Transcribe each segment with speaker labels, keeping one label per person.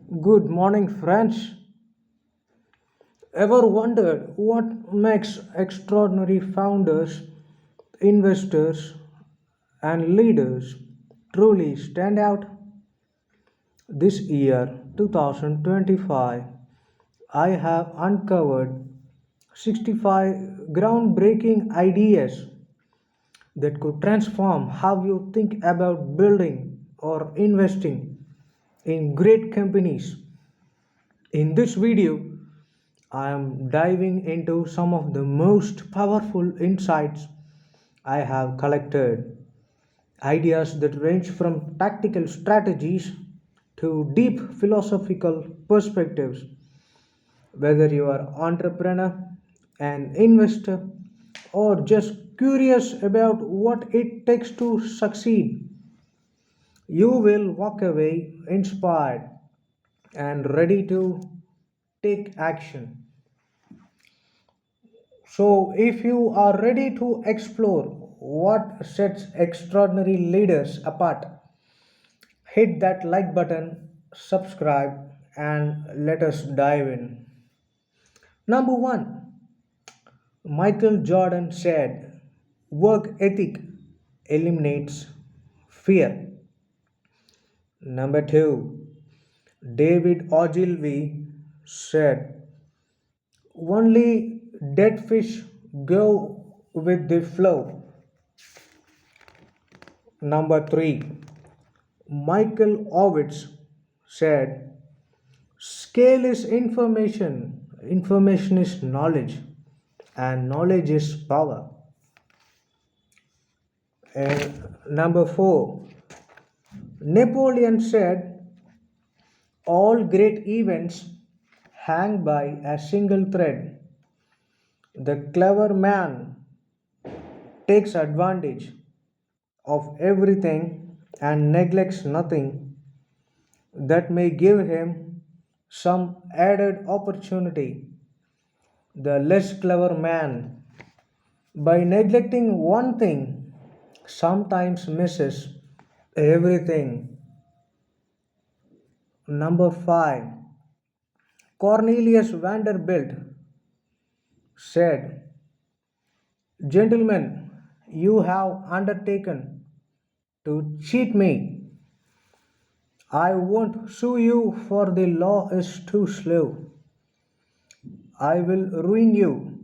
Speaker 1: Good morning, friends. Ever wondered what makes extraordinary founders, investors, and leaders truly stand out? This year, 2025, I have uncovered 65 groundbreaking ideas that could transform how you think about building or investing in great companies. In this video, I am diving into some of the most powerful insights I have collected. Ideas that range from tactical strategies to deep philosophical perspectives. Whether you are entrepreneur, an investor, or just curious about what it takes to succeed, you will walk away inspired and ready to take action. So, if you are ready to explore what sets extraordinary leaders apart, hit that like button, subscribe, and let us dive in. Number one, Michael Jordan said, work ethic eliminates fear. Number two, David Ogilvy said, only dead fish go with the flow. Number three, Michael Ovitz said, scale is information is knowledge, and knowledge is power. And number four, Napoleon said, all great events hang by a single thread. The clever man takes advantage of everything and neglects nothing that may give him some added opportunity. The less clever man, by neglecting one thing, sometimes misses everything. Number 5. Cornelius Vanderbilt said, gentlemen, you have undertaken to cheat me. I won't sue you, for the law is too slow. I will ruin you.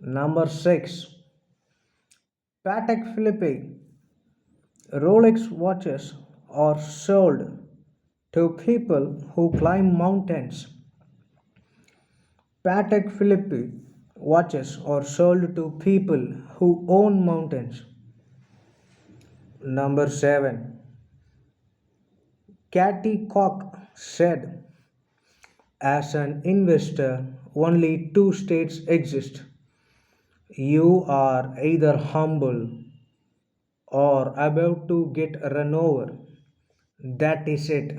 Speaker 1: Number 6. Patek Philippe Rolex watches are sold to people who climb mountains. Patek Philippe watches are sold to people who own mountains. Number 7. Katie Koch said, as an investor, only two states exist. You are either humble or about to get run over. That is it.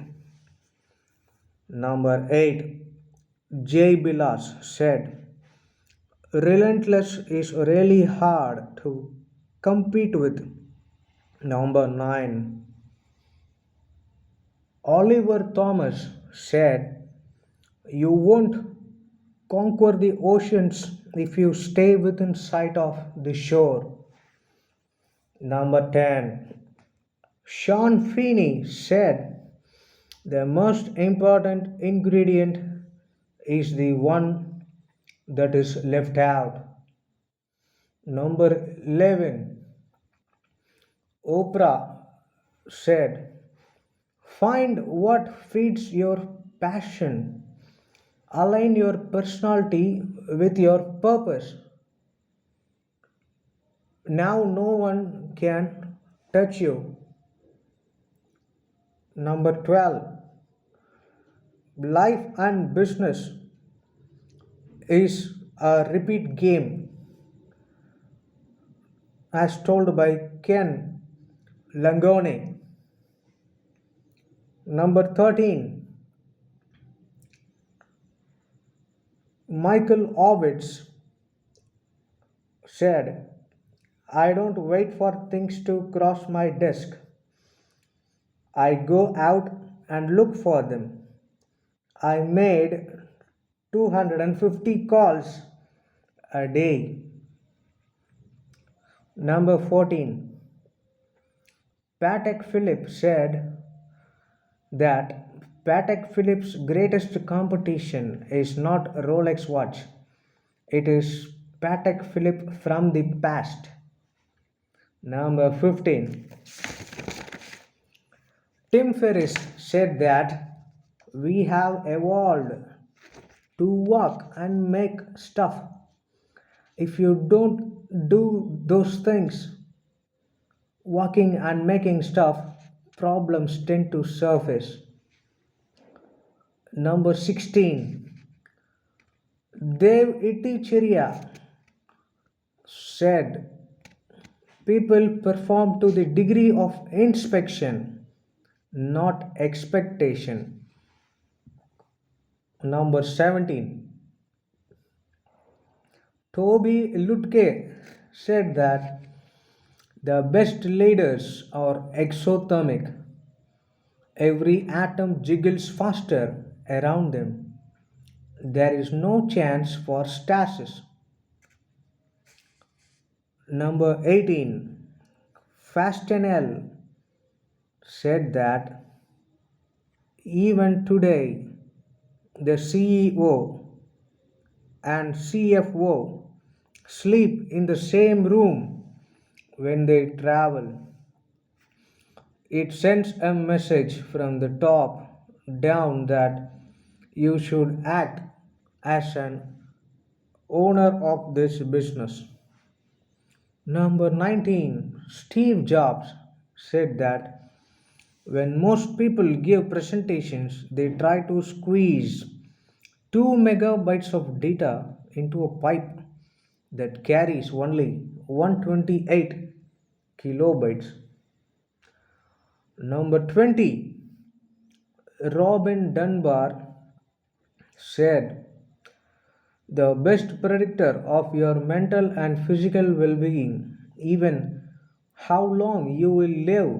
Speaker 1: Number 8. Jay Bilas said, relentless is really hard to compete with. Number 9. Oliver Thomas said, you won't conquer the oceans if you stay within sight of the shore. Number 10. Sean Feeney said, the most important ingredient is the one that is left out. Number 11. Oprah said, find what feeds your passion. Align your personality with your purpose. Now no one can touch you. Number 12. Life and business is a repeat game, as told by Ken Langone. Number 13. Michael Ovitz said, I don't wait for things to cross my desk. I go out and look for them. I made 250 calls a day. Number 14. Patek Philippe said that Patek Philippe's greatest competition is not a Rolex watch. It is Patek Philippe from the past. Number 15. Tim Ferriss said that we have evolved to walk and make stuff. If you don't do those things, walking and making stuff, problems tend to surface. Number 16. Dev Itticheria said people perform to the degree of inspection, not expectation. Number 17. Toby Lutke said that the best leaders are exothermic. Every atom jiggles faster around them. There is no chance for stasis. Number 18. Fastenel said that even today the CEO and CFO sleep in the same room when they travel. It sends a message from the top down that you should act as an owner of this business. Number 19. Steve Jobs said that when most people give presentations, they try to squeeze 2 megabytes of data into a pipe that carries only 128 kilobytes. Number 20. Robin Dunbar said the best predictor of your mental and physical well being, even how long you will live,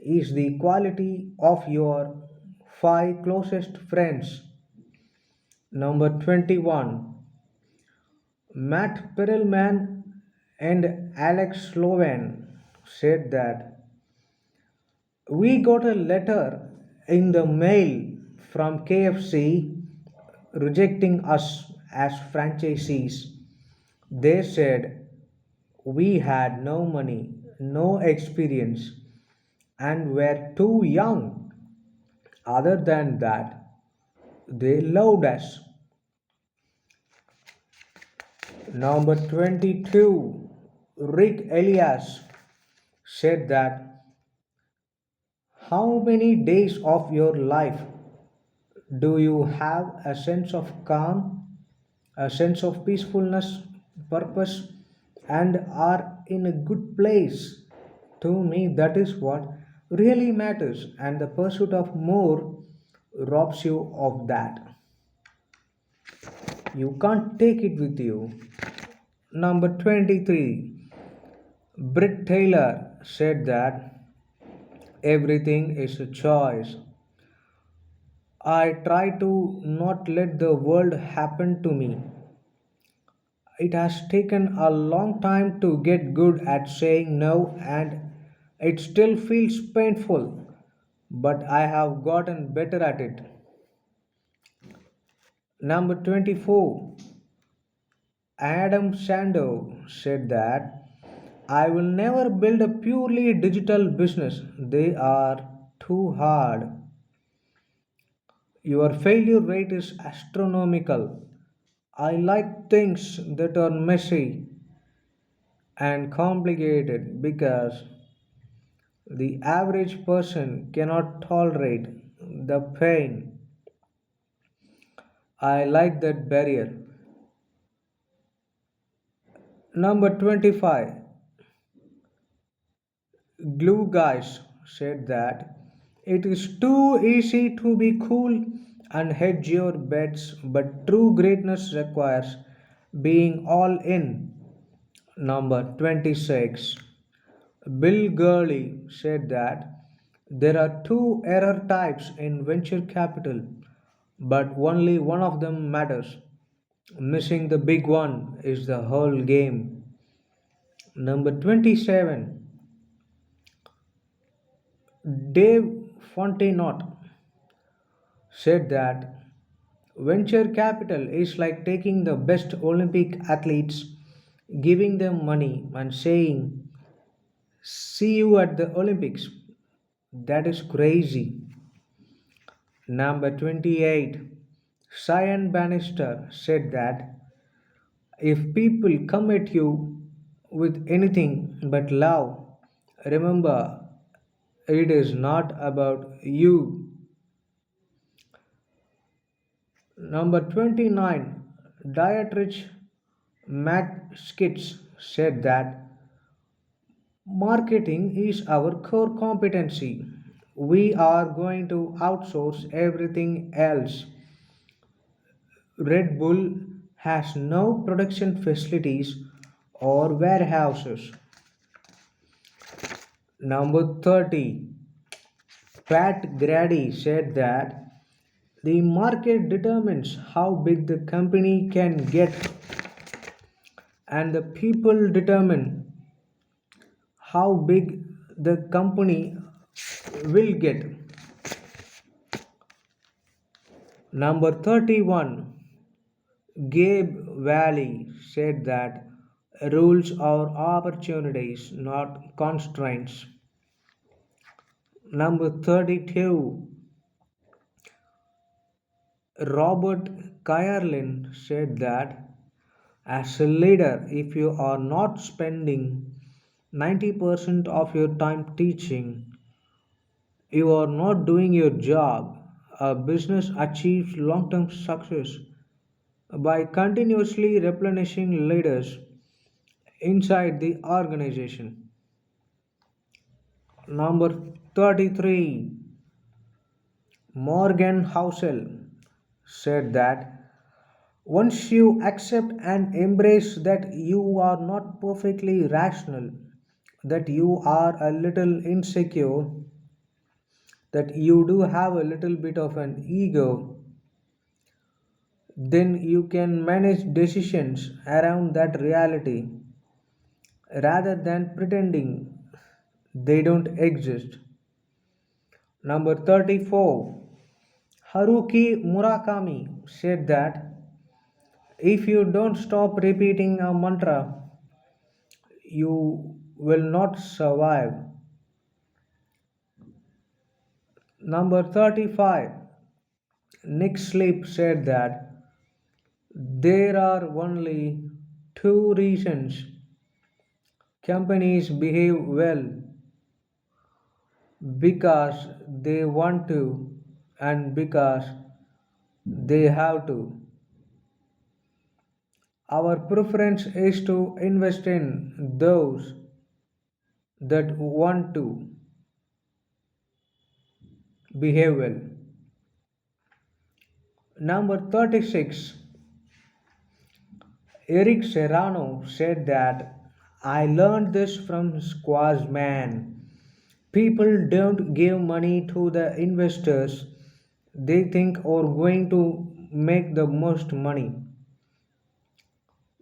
Speaker 1: is the quality of your five closest friends. Number 21. Matt Perelman and Alex Slovan said that we got a letter in the mail from KFC rejecting us as franchisees. They said we had no money, no experience, and were too young. Other than that, they loved us. Number 22. Rick Elias said that how many days of your life do you have a sense of calm, a sense of peacefulness, purpose, and are in a good place? To me, that is what really matters, and the pursuit of more robs you of that. You can't take it with you. Number 23. Britt Taylor said that everything is a choice. I try to not let the world happen to me. It has taken a long time to get good at saying no, and it still feels painful, but I have gotten better at it. Number 24. Adam Sando said that I will never build a purely digital business. They are too hard. Your failure rate is astronomical. I like things that are messy and complicated because the average person cannot tolerate the pain. I like that barrier. Number 25. Glue Guys said that it is too easy to be cool and hedge your bets, but true greatness requires being all in. Number 26. Bill Gurley said that There are two error types in venture capital, but only one of them matters. Missing the big one is the whole game. Number 27, Dave Fontenot said that venture capital is like taking the best Olympic athletes, giving them money, and saying, "See you at the Olympics." That is crazy. Number 28, Cyan Bannister said that if people come at you with anything but love, remember it is not about you. Number 29, Dietrich Matskitz said that marketing is our core competency. We are going to outsource everything else. Red Bull has no production facilities or warehouses. Number 30, Pat Grady said that the market determines how big the company can get, and the people determine how big the company will get. Number 31, Gabe Valley said that rules are opportunities, not constraints. Number 32, Robert Kierlin said that as a leader, if you are not spending 90% of your time teaching, you are not doing your job. A business achieves long term success by continuously replenishing leaders inside the organization. Number 33, Morgan Housel said that once you accept and embrace that you are not perfectly rational, that you are a little insecure, that you do have a little bit of an ego, then you can manage decisions around that reality rather than pretending they don't exist. Number 34, Haruki Murakami said that if you don't stop repeating a mantra, you will not survive. Number 35, Nick Sleep said that there are only two reasons companies behave well, because they want to and because they have to. Our preference is to invest in those that want to behave well. Number 36, Eric Serrano said that I learned this from Squash Man. People don't give money to the investors they think are going to make the most money.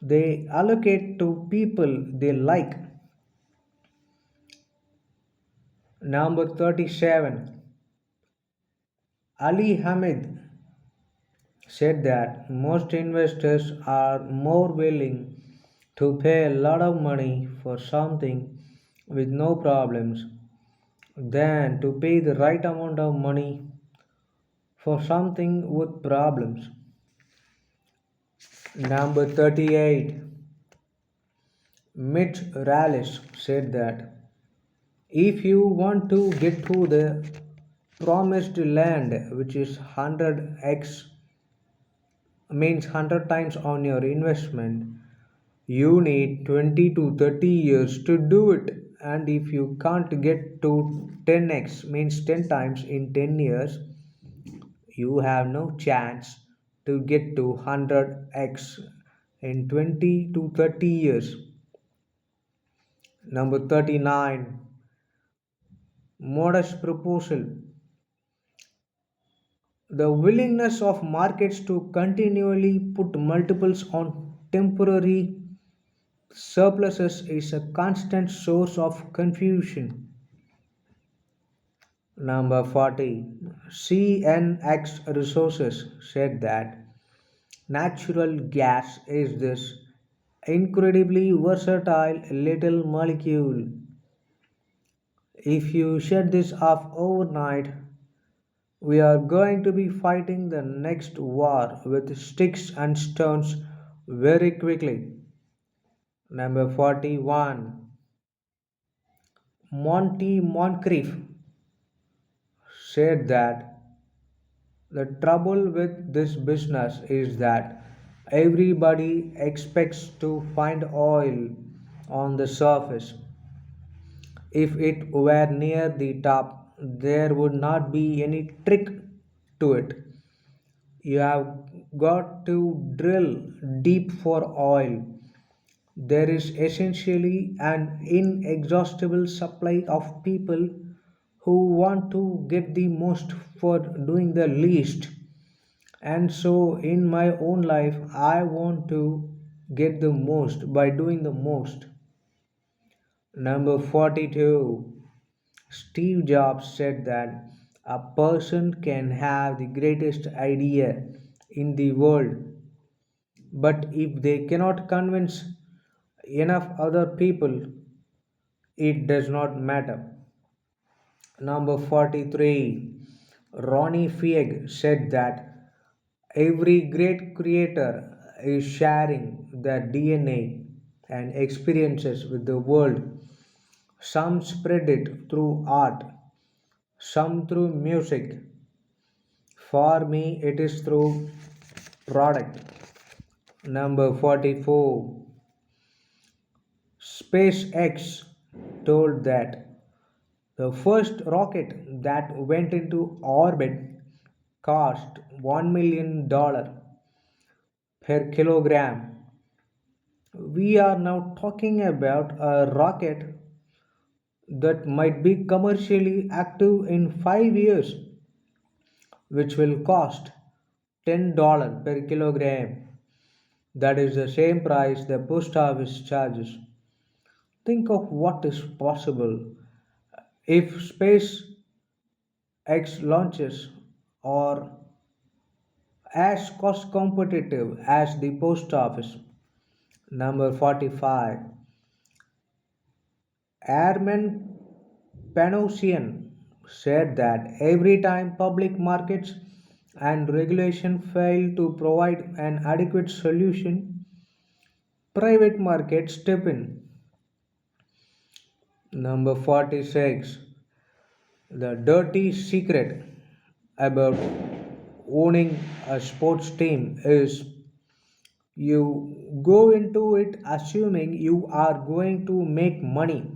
Speaker 1: They allocate to people they like. Number 37, Ali Hamid said that most investors are more willing to pay a lot of money for something with no problems than to pay the right amount of money for something with problems. Number 38, Mitch Rallis said that if you want to get to the promised land, which is 100x, means 100 times on your investment, you need 20 to 30 years to do it. And if you can't get to 10x, means 10 times in 10 years, you have no chance to get to 100x in 20 to 30 years. Number 39, Modest proposal. The willingness of markets to continually put multiples on temporary surpluses is a constant source of confusion. Number 40. CNX Resources said that natural gas is this incredibly versatile little molecule. If you shut this off overnight, we are going to be fighting the next war with sticks and stones very quickly. Number 41. Monty Moncrief said that the trouble with this business is that everybody expects to find oil on the surface. If it were near the top, there would not be any trick to it. You have got to drill deep for oil. There is essentially an inexhaustible supply of people who want to get the most for doing the least. And so, in my own life, I want to get the most by doing the most. Number 42. Steve Jobs said that a person can have the greatest idea in the world, but if they cannot convince enough other people, it does not matter. Number 43. Ronnie Fieg said that every great creator is sharing their DNA and experiences with the world. Some spread it through art, some through music. For me, it is through product. Number 44. SpaceX told that the first rocket that went into orbit cost $1 million per kilogram. We are now talking about a rocket that might be commercially active in 5 years, which will cost $10 per kilogram. That is the same price the post office charges. Think of what is possible if SpaceX launches are as cost competitive as the post office. Number 45. Airman Panosian said that every time public markets and regulation fail to provide an adequate solution, private markets step in. Number 46. The dirty secret about owning a sports team is you go into it assuming you are going to make money,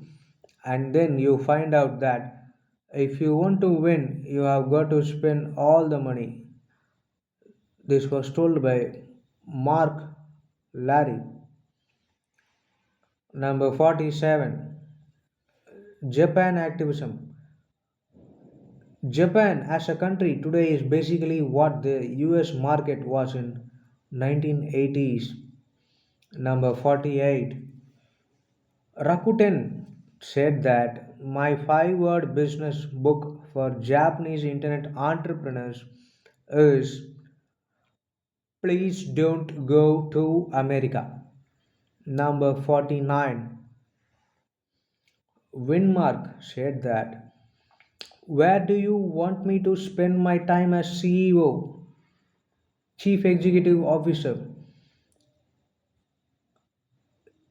Speaker 1: and then you find out that if you want to win, you have got to spend all the money. This was told by Mark Larry. Number 47. Japan activism. Japan as a country today is basically what the US market was in 1980s. Number 48. Rakuten said that my 5 word business book for Japanese internet entrepreneurs is Please Don't Go to America. Number 49. Winmark said that where do you want me to spend my time as CEO, Chief Executive Officer?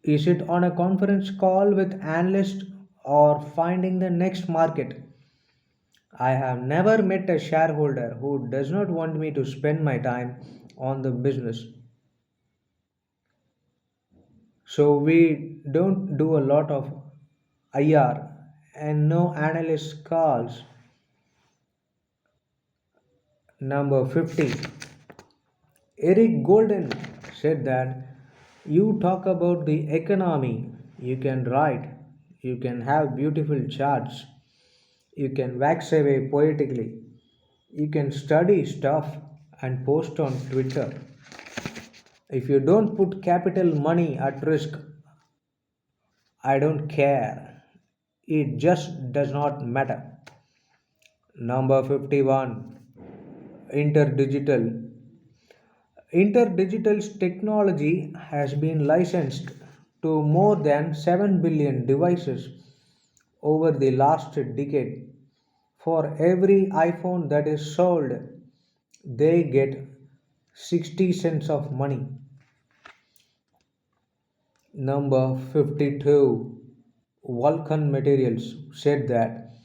Speaker 1: Is it on a conference call with analysts or finding the next market? I have never met a shareholder who does not want me to spend my time on the business. So we don't do a lot of IR and no analyst calls. Number 50. Eric Golden said that you talk about the economy, you can write, you can have beautiful charts, You can wax away poetically. You can study stuff and post on Twitter. If you don't put capital money at risk, I don't care. It just does not matter. Number 51. Interdigital. Interdigital's technology has been licensed to more than 7 billion devices over the last decade. For every iPhone that is sold, they get 60 cents of money. Number 52. Vulcan Materials said that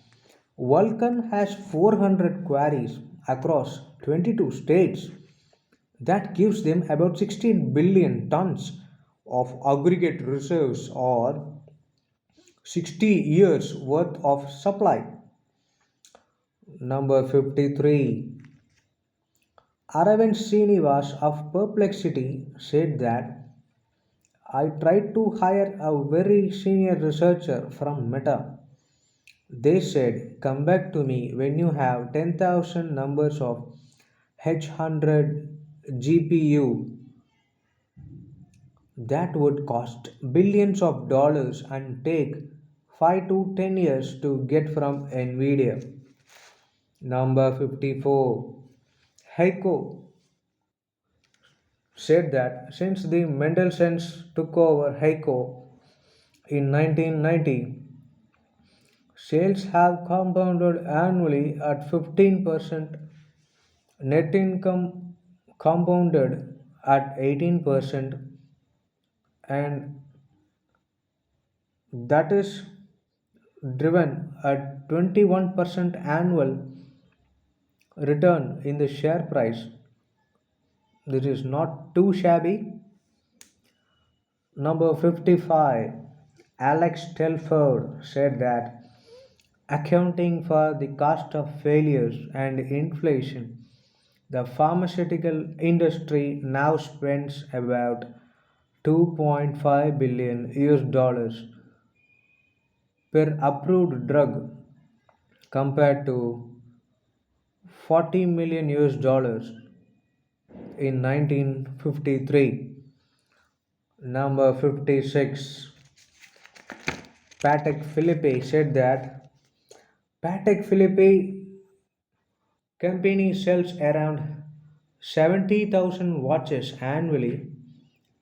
Speaker 1: Vulcan has 400 quarries across 22 states. That gives them about 16 billion tons of aggregate reserves or 60 years worth of supply. Number 53. Aravind Srinivas of Perplexity said that I tried to hire a very senior researcher from Meta. They said, come back to me when you have 10,000 numbers of H100 GPU that would cost billions of dollars and take 5 to 10 years to get from Nvidia. Number 54. Heiko said that since the Mendelssohns took over Heiko in 1990, sales have compounded annually at 15%, net income compounded at 18%, and that is driven at 21% annual return in the share price. This is not too shabby. Number 55. Alex Telford said that accounting for the cost of failures and inflation, the pharmaceutical industry now spends about 2.5 billion US dollars per approved drug compared to 40 million US dollars in 1953. Number 56. Patek Philippe said that Patek Philippe company sells around 70,000 watches annually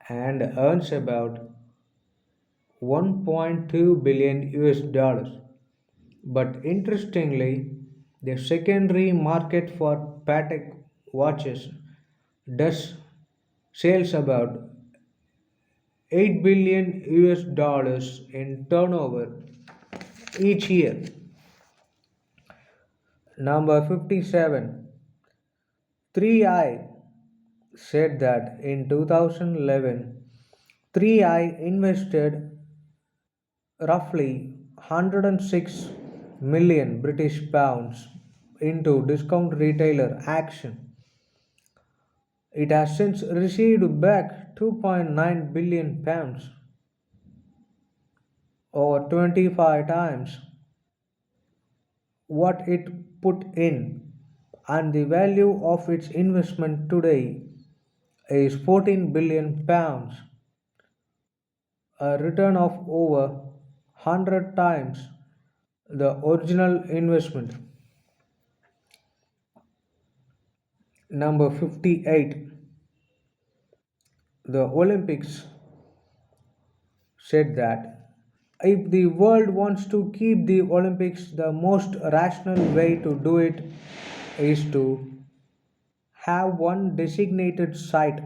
Speaker 1: and earns about 1.2 billion US dollars. But interestingly, the secondary market for Patek watches does sales about 8 billion US dollars in turnover each year. Number 57. 3i said that in 2011, 3i invested roughly 106 million British pounds into discount retailer Action. It has since received back 2.9 billion pounds or 25 times what it put in, and the value of its investment today is 14 billion pounds, a return of over 100 times the original investment. Number 58. The Olympics said that if the world wants to keep the Olympics, the most rational way to do it is to have one designated site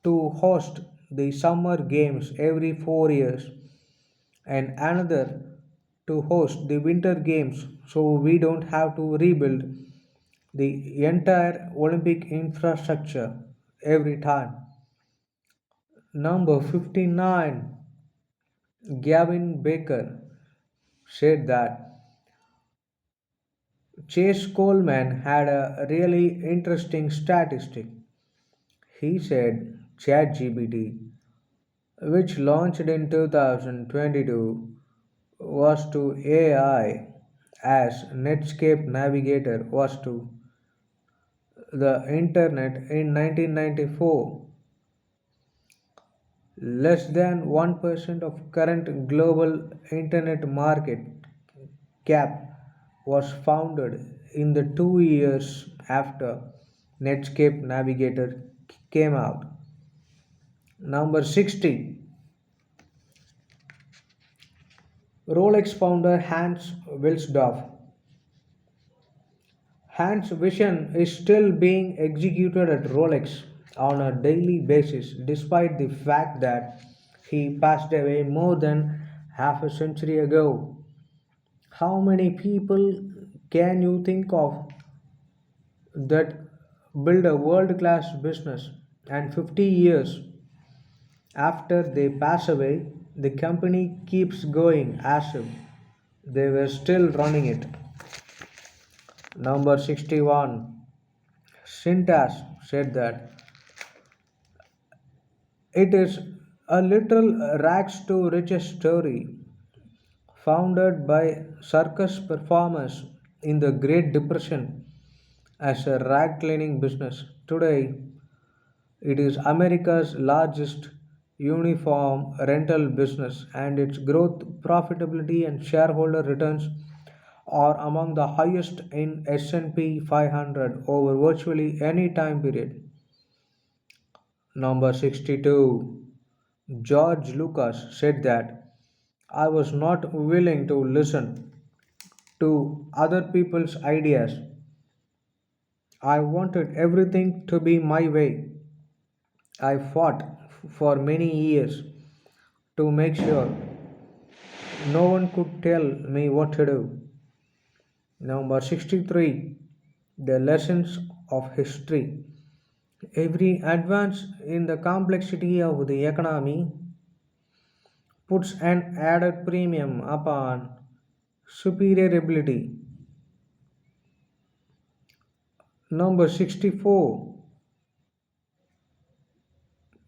Speaker 1: to host the summer games every 4 years and another to host the winter games so we don't have to rebuild the entire Olympic infrastructure every time. Number 59. Gavin Baker said that Chase Coleman had a really interesting statistic. He said ChatGPT, which launched in 2022, was to AI as Netscape Navigator was to the internet in 1994. Less than 1% of current global internet market cap was founded in the 2 years after Netscape Navigator came out. Number 60, Rolex founder Hans Wilsdorf. Hans' vision is still being executed at Rolex on a daily basis, despite the fact that he passed away more than half a century ago. How many people can you think of that build a world class business and 50 years after they pass away, the company keeps going as if they were still running it? Number 61. Sintas said that it is a little rags to riches story founded by circus performers in the Great Depression as a rag cleaning business. Today, it is America's largest uniform rental business, and its growth, profitability, and shareholder returns are among the highest in S&P 500 over virtually any time period. Number 62. George Lucas said that I was not willing to listen to other people's ideas. I wanted everything to be my way. I fought for many years to make sure no one could tell me what to do. Number 63. The lessons of history. Every advance in the complexity of the economy puts an added premium upon superior ability. Number 64.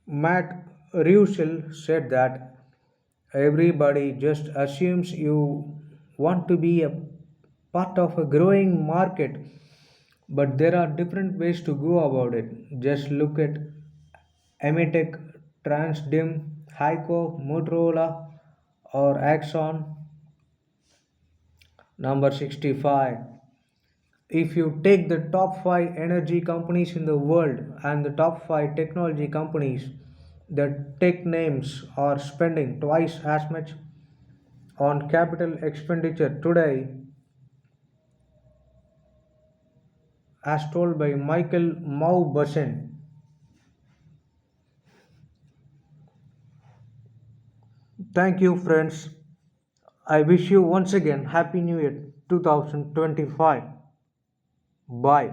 Speaker 1: Matt Russell said that everybody just assumes you want to be a part of a growing market, but there are different ways to go about it. Just look at Emitech, Transdim, Heiko, Motorola, or Axon. Number 65. If you take the top 5 energy companies in the world and the top 5 technology companies, the tech names are spending twice as much on capital expenditure today as told by Michael Mauboussin. Thank you, friends. I wish you once again Happy New Year 2025. Bye.